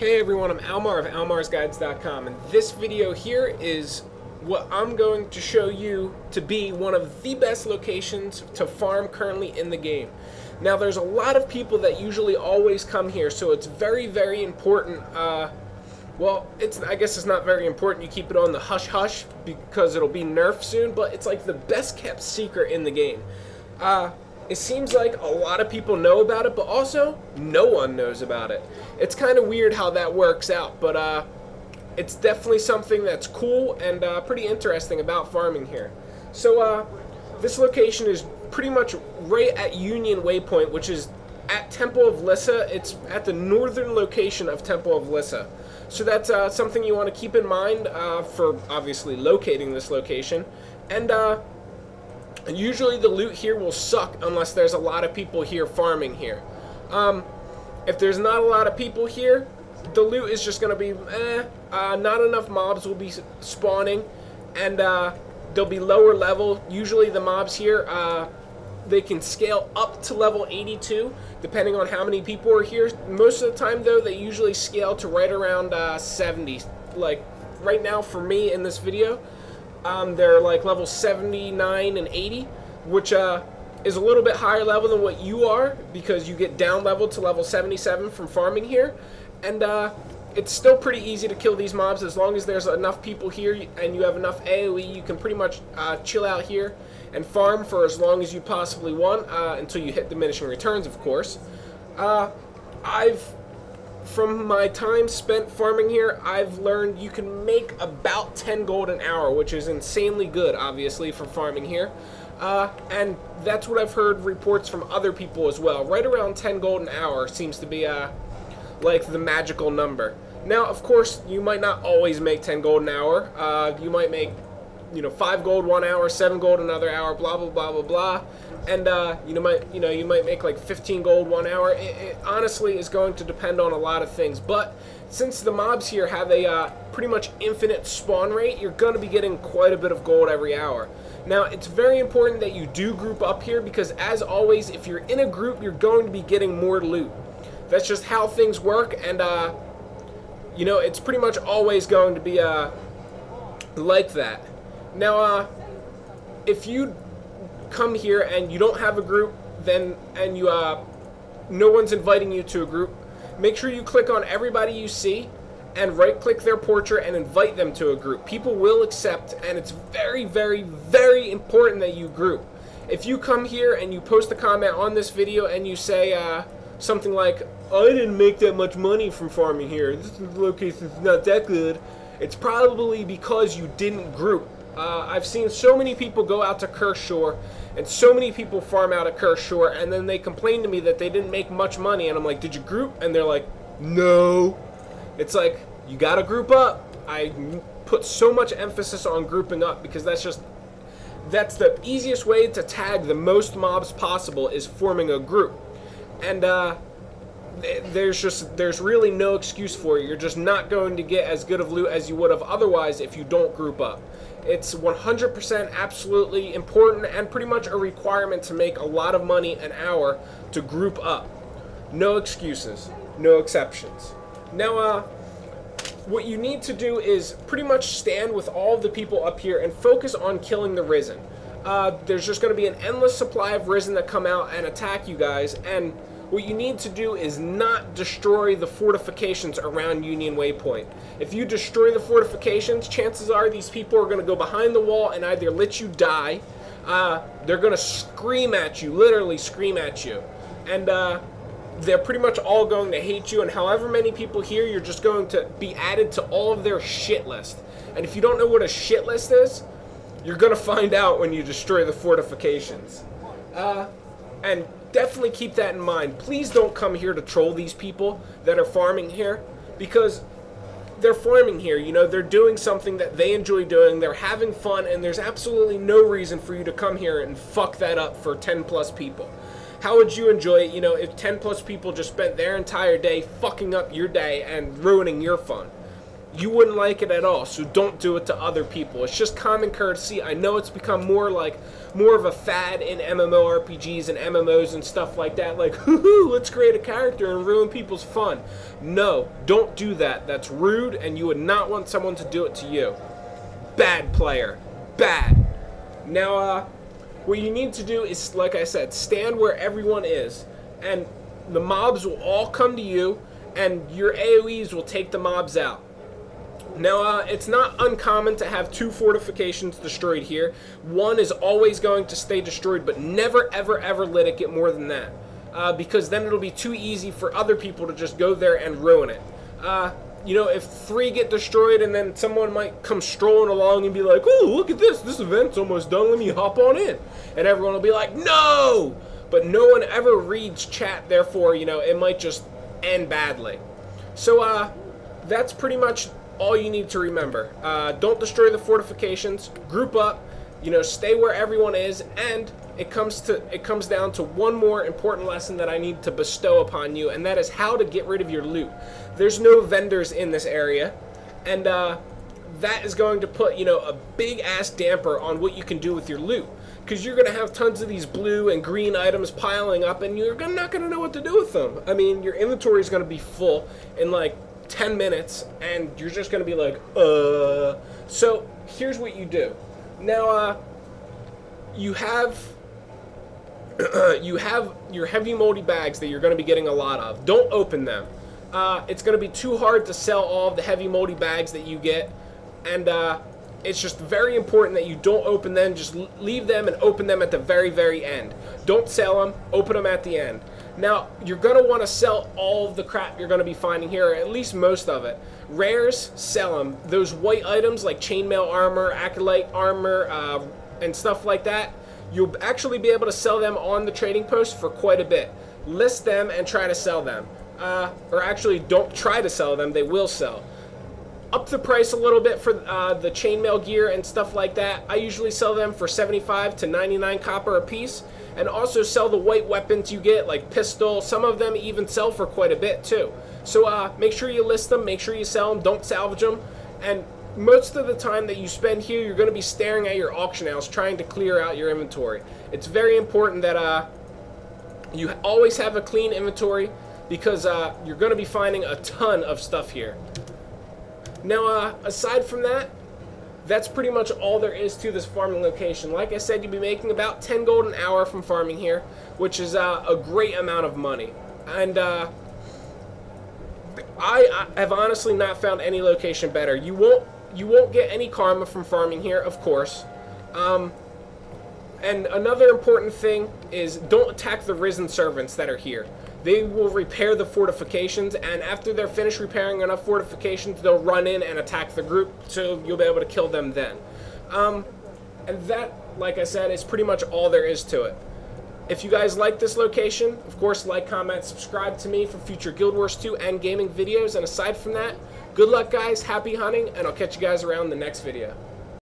Hey everyone, I'm Almar of almarsguides.com, and this video here is what I'm going to show you to be one of the best locations to farm currently in the game. Now there's a lot of people that usually always come here, so it's very, very important. Well, I guess it's not very important. You keep it on the hush-hush because it'll be nerfed soon, but it's like the best kept secret in the game. It seems like a lot of people know about it, but also no one knows about it. It's kind of weird how that works out, but it's definitely something that's cool and pretty interesting about farming here. So this location is pretty much right at Union Waypoint, which is at Temple of Lissa. It's at the northern location of Temple of Lissa. So that's something you want to keep in mind for obviously locating this location. And usually the loot here will suck unless there's a lot of people here farming here. If there's not a lot of people here, the loot is just going to be not enough mobs will be spawning, and they'll be lower level. Usually the mobs here, they can scale up to level 82 depending on how many people are here. Most of the time though, they usually scale to right around 70. Like right now for me in this video, they're like level 79 and 80, which is a little bit higher level than what you are because you get down level to level 77 from farming here. And it's still pretty easy to kill these mobs as long as there's enough people here and you have enough AoE. You can pretty much chill out here and farm for as long as you possibly want until you hit diminishing returns, of course. From my time spent farming here, I've learned you can make about 10 gold an hour, which is insanely good, obviously, for farming here. And that's what I've heard reports from other people as well. Right around 10 gold an hour seems to be like the magical number. Now, of course, you might not always make 10 gold an hour. You might make 5 gold 1 hour, 7 gold another hour, blah blah blah blah blah, and you might make like 15 gold 1 hour. It honestly is going to depend on a lot of things, but since the mobs here have a pretty much infinite spawn rate, you're going to be getting quite a bit of gold every hour. Now, it's very important that you do group up here because, as always, if you're in a group, you're going to be getting more loot. That's just how things work, and it's pretty much always going to be like that. Now, if you come here and you don't have a group, and no one's inviting you to a group, make sure you click on everybody you see and right-click their portrait and invite them to a group. People will accept, and it's very, very, very important that you group. If you come here and you post a comment on this video and you say something like, I didn't make that much money from farming here, this location's not that good, it's probably because you didn't group. I've seen so many people go out to Curse Shore, and so many people farm out at Curse Shore, and then they complain to me that they didn't make much money, and I'm like, did you group? And they're like, no. It's like, you gotta group up. I put so much emphasis on grouping up because that's the easiest way to tag the most mobs possible is forming a group. And there's really no excuse for it. You're just not going to get as good of loot as you would have otherwise if you don't group up. It's 100% absolutely important and pretty much a requirement to make a lot of money an hour to group up. No excuses, no exceptions. Now, what you need to do is pretty much stand with all of the people up here and focus on killing the Risen. There's just going to be an endless supply of Risen that come out and attack you guys, and what you need to do is not destroy the fortifications around Union Waypoint. If you destroy the fortifications, chances are these people are going to go behind the wall and either let you die, they're going to scream at you, literally scream at you, and they're pretty much all going to hate you, and however many people here, you're just going to be added to all of their shit list. And if you don't know what a shit list is, you're going to find out when you destroy the fortifications. And definitely keep that in mind. Please don't come here to troll these people that are farming here, because they're farming here. They're doing something that they enjoy doing. They're having fun, and there's absolutely no reason for you to come here and fuck that up for 10 plus people. How would you enjoy it, if 10 plus people just spent their entire day fucking up your day and ruining your fun? you wouldn't like it at all. So don't do it to other people. It's just common courtesy. I know it's become more of a fad in MMORPGs and MMOs and stuff like that. Like, hoo-hoo, let's create a character and ruin people's fun. No, don't do that. That's rude, and you would not want someone to do it to you. Bad player. Bad. Now, what you need to do is, like I said, stand where everyone is, and the mobs will all come to you, and your AoEs will take the mobs out. Now, it's not uncommon to have 2 fortifications destroyed here. One is always going to stay destroyed, but never, ever, ever let it get more than that. Because then it'll be too easy for other people to just go there and ruin it. You know, if 3 get destroyed and then someone might come strolling along and be like, oh, look at this event's almost done, let me hop on in. And everyone will be like, no! But no one ever reads chat, therefore, you know, it might just end badly. So, that's pretty much all you need to remember. Don't destroy the fortifications, group up, you know, stay where everyone is, and it comes down to one more important lesson that I need to bestow upon you, and that is how to get rid of your loot. There's no vendors in this area, and that is going to put, you know, a big ass damper on what you can do with your loot, because you're going to have tons of these blue and green items piling up, and you're not going to know what to do with them. I mean, your inventory is going to be full in like 10 minutes, and you're just going to be like, So here's what you do. Now, you have your heavy moldy bags that you're going to be getting a lot of. Don't open them. It's going to be too hard to sell all of the heavy moldy bags that you get, and it's just very important that you don't open them. Just leave them and open them at the very, very end. Don't sell them. Open them at the end. Now, you're going to want to sell all of the crap you're going to be finding here, or at least most of it. Rares, sell them. Those white items like chainmail armor, acolyte armor, and stuff like that, you'll actually be able to sell them on the trading post for quite a bit. List them and try to sell them. Or actually, don't try to sell them, they will sell. Up the price a little bit for the chainmail gear and stuff like that. I usually sell them for 75 to 99 copper a piece. And also sell the white weapons you get, like pistol. Some of them even sell for quite a bit too. So make sure you list them, make sure you sell them, don't salvage them. And most of the time that you spend here, you're going to be staring at your auction house trying to clear out your inventory. It's very important that you always have a clean inventory, because you're going to be finding a ton of stuff here. Now, aside from that, that's pretty much all there is to this farming location. Like I said, you'll be making about 10 gold an hour from farming here, which is a great amount of money. And I have honestly not found any location better. You won't get any karma from farming here, of course. And another important thing is don't attack the risen servants that are here. They will repair the fortifications, and after they're finished repairing enough fortifications, they'll run in and attack the group, so you'll be able to kill them then. And that, like I said, is pretty much all there is to it. If you guys like this location, of course, like, comment, subscribe to me for future Guild Wars 2 and gaming videos, and aside from that, good luck guys, happy hunting, and I'll catch you guys around the next video.